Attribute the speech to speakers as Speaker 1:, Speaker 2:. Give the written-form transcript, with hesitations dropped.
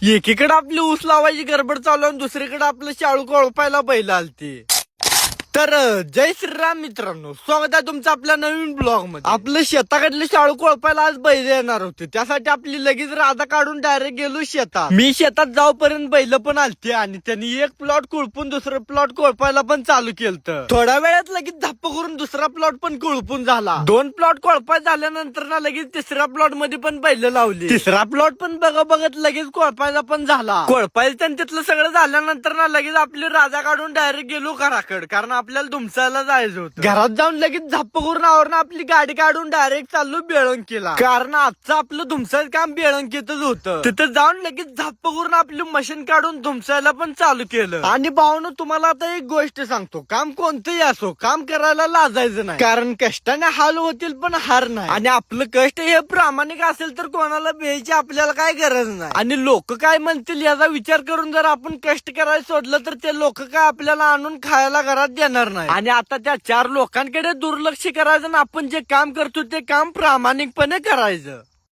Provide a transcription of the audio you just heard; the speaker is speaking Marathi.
Speaker 1: एकीकडे आपली ऊस लावायची गडबड चालू आणि दुसरीकडे आपलं शाळू कोळपायला बैल आलती. तर जय श्रीराम मित्रांनो, स्वागत आहे तुमचं आपल्या नवीन ब्लॉग मध्ये. आपलं शेताकडले शाळू कोळपायला आज बैल येणार होते, त्यासाठी आपली लगेच राधा काढून डायरेक्ट गेलो शेतात. मी शेतात जाऊपर्यंत बैल पण आलते आणि त्यांनी एक प्लॉट कुळपून दुसरं प्लॉट कोळपायला पण चालू केलं. थोड्या वेळात लगेच धप्प करून दुसरा प्लॉट पण कुळपून झाला. 2 प्लॉट कोळपाय झाल्यानंतर ना लगेच तिसऱ्या प्लॉट मध्ये पण बैल लावली. तिसरा प्लॉट पण बघत लगेच कोळपायला पण झाला. कोळपायला त्यांनी तिथलं सगळं झाल्यानंतर ना लगेच आपली राधा काढून डायरेक्ट गेलो घराकडे, कारण आपल्याला धुमसायला जायचं होतं. घरात जाऊन लगेच झप्प करून आवरून आपली गाडी काढून डायरेक्ट चाललो बेळंकीला, कारण आजचं आपलं धुमसायचं काम बेळंकीतच होतं. तिथं जाऊन लगेच झप्प करून आपली मशीन काढून धुमसायला पण चालू केलं. आणि भावानं तुम्हाला आता एक गोष्ट सांगतो, काम कोणतंही असो काम करायला लाजायचं नाही, कारण कष्टाने हाल होतील पण हार नाही. आणि आपलं कष्ट हे प्रामाणिक असेल तर कोणाला भ्यायची आपल्याला काय गरज नाही. आणि लोक काय म्हणतील याचा विचार करून जर आपण कष्ट करायला सोडलं तर ते लोक काय आपल्याला आणून खायला घरात देणार नाही. आणि आता त्या 4 लोकांकडे दुर्लक्ष करायचं आणि आपण जे काम करतो ते काम प्रामाणिकपणे करायचं.